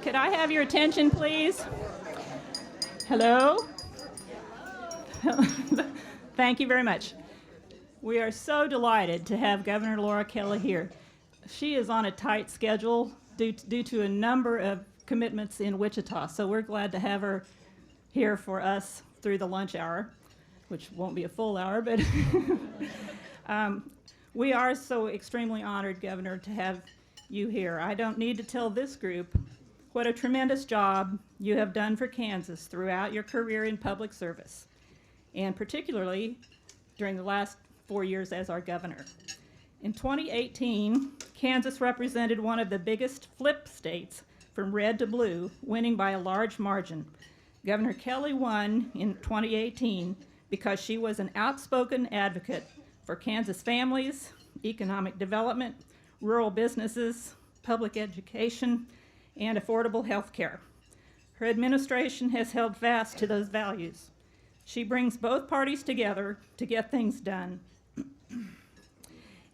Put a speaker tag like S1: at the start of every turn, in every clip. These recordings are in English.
S1: Could I have your attention, please? Hello? Thank you very much. We are so delighted to have Governor Laura Kelly here. She is on a tight schedule due to a number of commitments in Wichita, so we're glad to have her here for us through the lunch hour, which won't be a full hour, but we are so extremely honored, Governor, to have you here. I don't need to tell this group what a tremendous job you have done for Kansas throughout your career in public service, and particularly during the last 4 years as our governor. In 2018, Kansas represented one of the biggest flip states from red to blue, winning by a large margin. Governor Kelly won in 2018 because she was an outspoken advocate for Kansas families, economic development, rural businesses, public education, and affordable health care. Her administration has held fast to those values. She brings both parties together to get things done.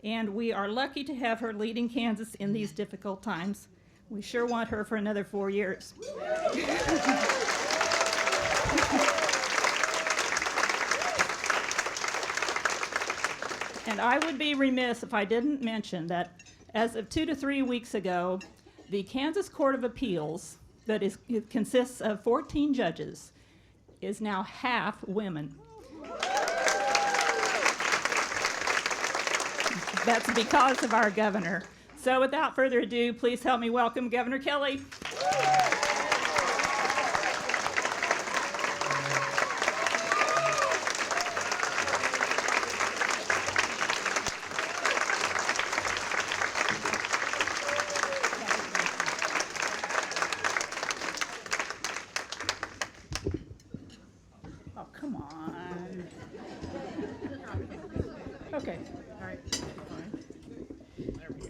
S1: And we are lucky to have her leading Kansas in these difficult times. We sure want her for another 4 years. And I would be remiss if I didn't mention that as of 2 to 3 weeks ago, the Kansas Court of Appeals, it consists of 14 judges, is now half women. That's because of our governor. So without further ado, please help me welcome Governor Kelly.
S2: Oh, come on. Okay, all right. There we go.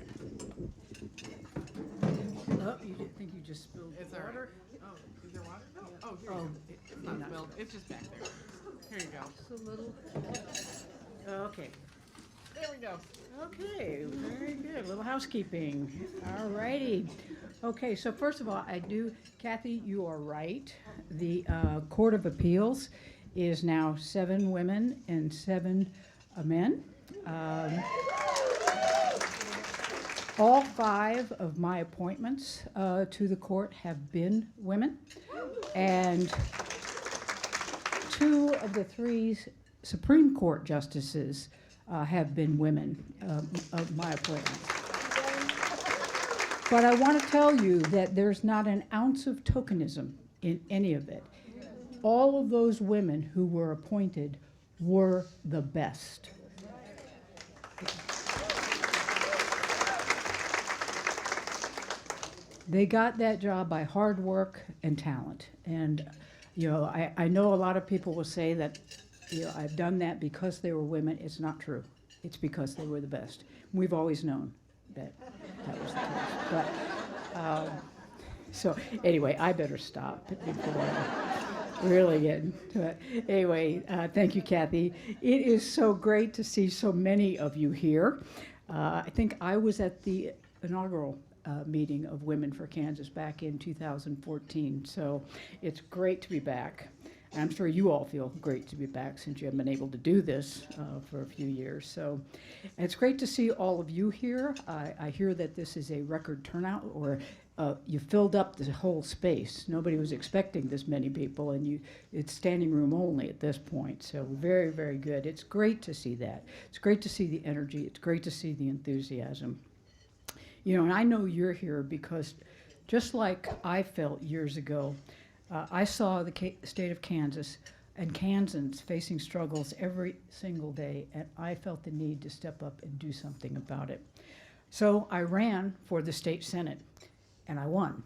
S2: Oh, you think you just spilled water?
S3: Oh, is there water? Oh, here you go. It's not spilled. It's just back there. Here you go.
S2: Just a little. Okay.
S3: There we go.
S2: Okay, very good. A little housekeeping. All righty. Okay, so first of all, Kathy, you are right. The Court of Appeals is now 7 women and 7 men. All 5 of my appointments to the court have been women, and 2 of the 3 Supreme Court justices have been women of my appointments. But I want to tell you that there's not an ounce of tokenism in any of it. All of those women who were appointed were the best. They got that job by hard work and talent. And, I know a lot of people will say that, I've done that because they were women. It's not true. It's because they were the best. We've always known that was the case. But, so anyway, I better stop before I really get into it. Anyway, thank you, Kathy. It is so great to see so many of you here. I think I was at the inaugural meeting of Women for Kansas back in 2014. So it's great to be back. And I'm sure you all feel great to be back since you haven't been able to do this for a few years. So it's great to see all of you here. I hear that this is a record turnout, or you filled up the whole space. Nobody was expecting this many people, and it's standing room only at this point. So very, very good. It's great to see that. It's great to see the energy. It's great to see the enthusiasm. And I know you're here because just like I felt years ago, I saw the state of Kansas and Kansans facing struggles every single day, and I felt the need to step up and do something about it. So I ran for the state Senate, and I won.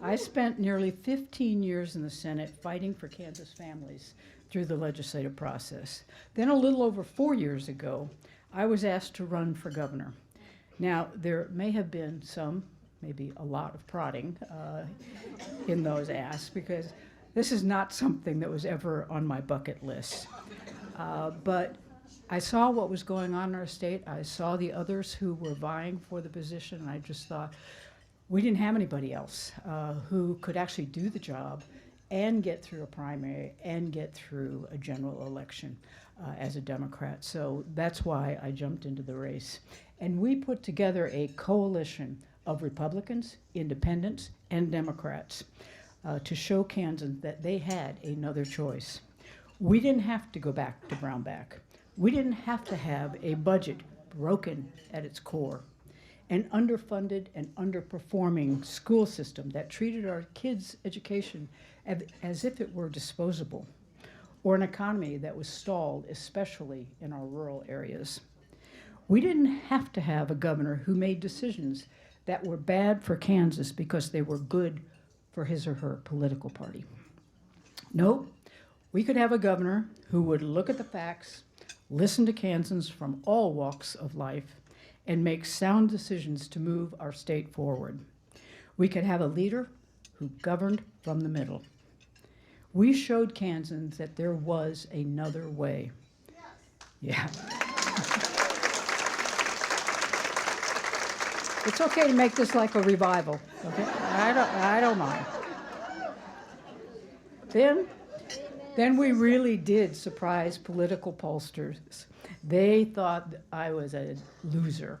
S2: I spent nearly 15 years in the Senate fighting for Kansas families through the legislative process. Then a little over 4 years ago, I was asked to run for governor. Now, there may have been some, maybe a lot of prodding in those asks, because this is not something that was ever on my bucket list. But I saw what was going on in our state. I saw the others who were vying for the position, and I just thought, we didn't have anybody else who could actually do the job and get through a primary and get through a general election as a Democrat. So that's why I jumped into the race. And we put together a coalition of Republicans, independents, and Democrats to show Kansans that they had another choice. We didn't have to go back to Brownback. We didn't have to have a budget broken at its core, an underfunded and underperforming school system that treated our kids' education as if it were disposable, or an economy that was stalled, especially in our rural areas. We didn't have to have a governor who made decisions that were bad for Kansas because they were good for his or her political party. No, we could have a governor who would look at the facts, listen to Kansans from all walks of life, and make sound decisions to move our state forward. We could have a leader who governed from the middle. We showed Kansans that there was another way. Yeah. It's okay to make this like a revival, okay? I don't mind. Then we really did surprise political pollsters. They thought that I was a loser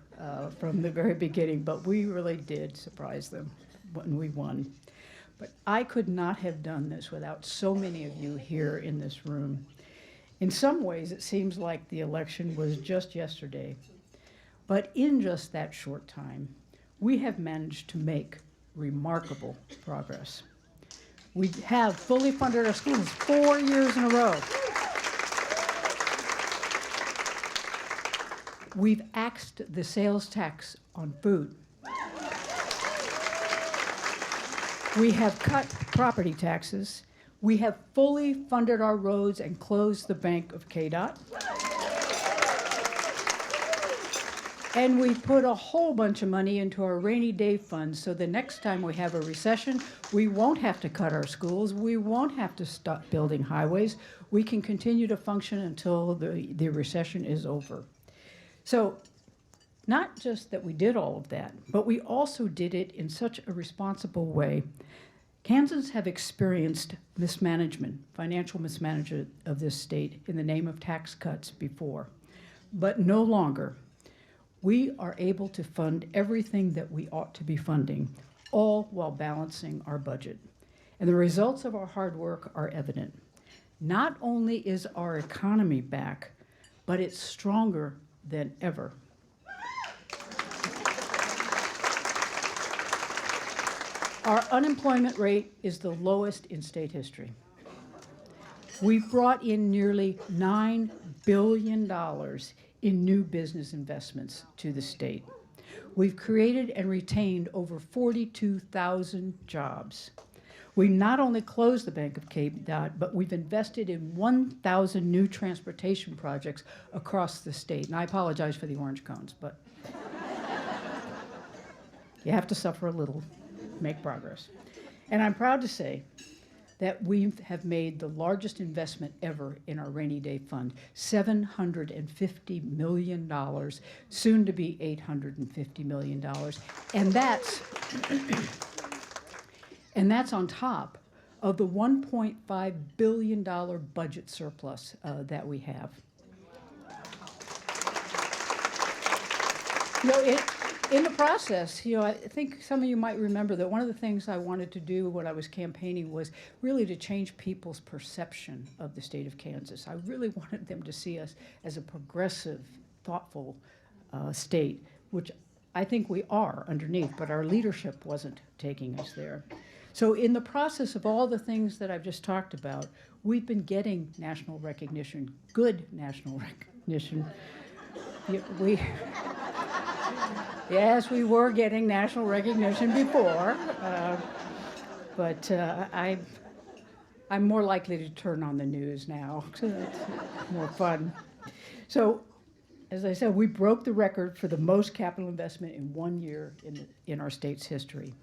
S2: from the very beginning, but we really did surprise them when we won. But I could not have done this without so many of you here in this room. In some ways, it seems like the election was just yesterday. But in just that short time, we have managed to make remarkable progress. We have fully funded our schools 4 years in a row. We've axed the sales tax on food. We have cut property taxes. We have fully funded our roads and closed the bank of KDOT. And we put a whole bunch of money into our rainy day fund, so the next time we have a recession, we won't have to cut our schools. We won't have to stop building highways. We can continue to function until the recession is over. So not just that we did all of that, but we also did it in such a responsible way. Kansans have experienced mismanagement, financial mismanagement of this state in the name of tax cuts before, but no longer. We are able to fund everything that we ought to be funding, all while balancing our budget. And the results of our hard work are evident. Not only is our economy back, but it's stronger than ever. Our unemployment rate is the lowest in state history. We've brought in nearly $9 billion in new business investments to the state. We've created and retained over 42,000 jobs. We not only closed the Bank of KDOT, but we've invested in 1,000 new transportation projects across the state. And I apologize for the orange cones, but you have to suffer a little to make progress. And I'm proud to say that we have made the largest investment ever in our rainy day fund, $750 million, soon to be $850 million. And that's on top of the $1.5 billion budget surplus that we have. In the process, I think some of you might remember that one of the things I wanted to do when I was campaigning was really to change people's perception of the state of Kansas. I really wanted them to see us as a progressive, thoughtful state, which I think we are underneath, but our leadership wasn't taking us there. So in the process of all the things that I've just talked about, we've been getting national recognition, good national recognition. Yes, we were getting national recognition before, but I'm more likely to turn on the news now, so that's more fun. So, as I said, we broke the record for the most capital investment in 1 year in our state's history.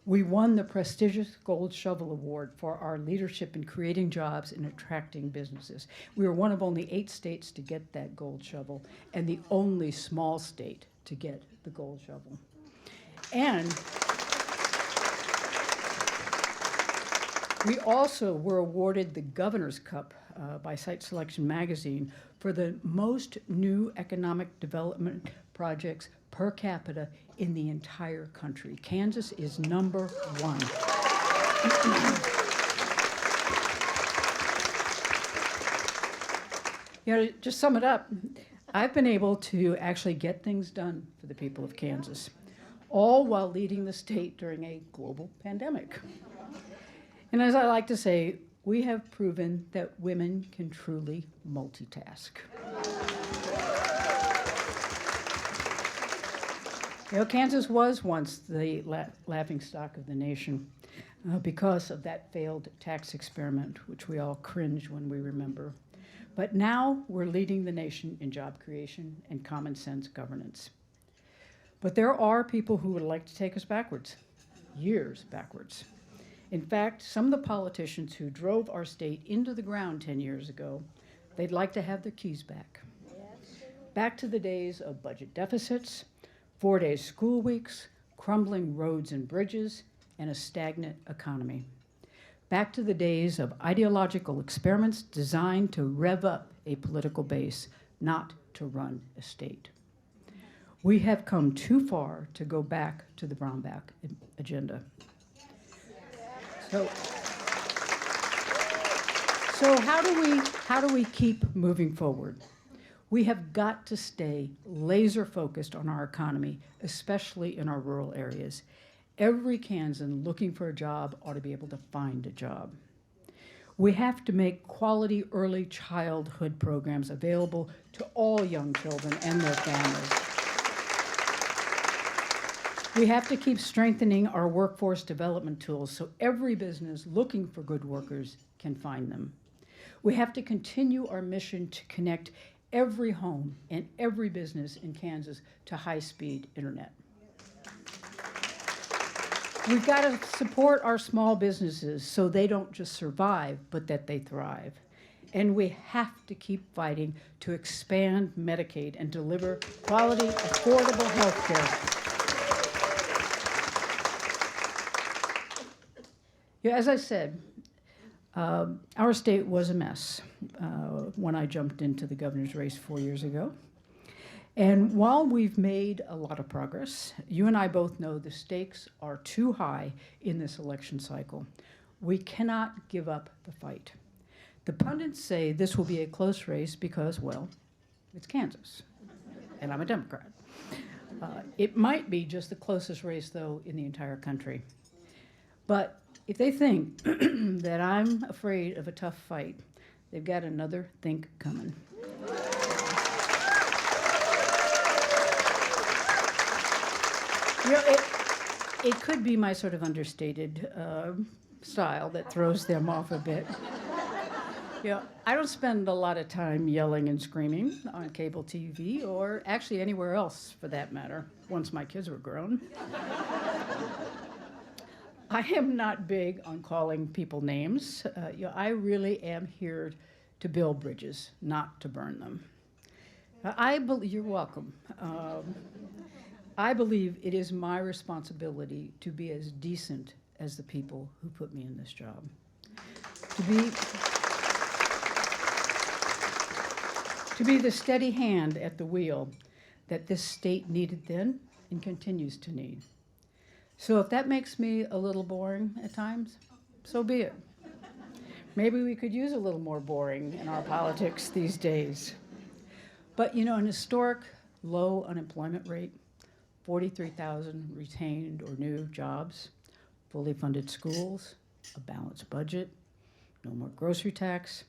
S2: We won the prestigious Gold Shovel Award for our leadership in creating jobs and attracting businesses. We were one of only 8 states to get that gold shovel and the only small state to get the gold shovel. And we also were awarded the Governor's Cup by Site Selection Magazine for the most new economic development projects per capita in the entire country. Kansas is number 1. You know, to sum it up, I've been able to actually get things done for the people of Kansas, all while leading the state during a global pandemic. And as I like to say, we have proven that women can truly multitask. You know, Kansas was once the laughingstock of the nation because of that failed tax experiment, which we all cringe when we remember. But now we're leading the nation in job creation and common sense governance. But there are people who would like to take us backwards, years backwards. In fact, some of the politicians who drove our state into the ground 10 years ago, they'd like to have their keys back. Back to the days of budget deficits, 4-day school weeks, crumbling roads and bridges, and a stagnant economy. Back to the days of ideological experiments designed to rev up a political base, not to run a state. We have come too far to go back to the Brownback agenda. So how do we keep moving forward? We have got to stay laser focused on our economy, especially in our rural areas. Every Kansan looking for a job ought to be able to find a job. We have to make quality early childhood programs available to all young children and their families. We have to keep strengthening our workforce development tools so every business looking for good workers can find them. We have to continue our mission to connect every home and every business in Kansas to high-speed internet. We've got to support our small businesses so they don't just survive, but that they thrive. And we have to keep fighting to expand Medicaid and deliver quality, affordable health care. Yeah, as I said, our state was a mess when I jumped into the governor's race 4 years ago. And while we've made a lot of progress, you and I both know the stakes are too high in this election cycle. We cannot give up the fight. The pundits say this will be a close race because, well, it's Kansas, and I'm a Democrat. It might be just the closest race, though, in the entire country. But if they think that I'm afraid of a tough fight, they've got another think coming. You know, it could be my sort of understated style that throws them off a bit. You know, I don't spend a lot of time yelling and screaming on cable TV or actually anywhere else for that matter, once my kids were grown. I am not big on calling people names. You know, I really am here to build bridges, not to burn them. You're welcome. I believe it is my responsibility to be as decent as the people who put me in this job. To be the steady hand at the wheel that this state needed then and continues to need. So if that makes me a little boring at times, so be it. Maybe we could use a little more boring in our politics these days. But you know, an historic low unemployment rate, 43,000 retained or new jobs, fully funded schools, a balanced budget, no more grocery tax,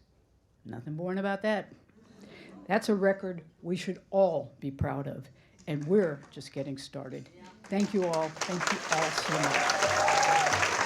S2: nothing boring about that. That's a record we should all be proud of, and we're just getting started. Thank you all. Thank you all so much.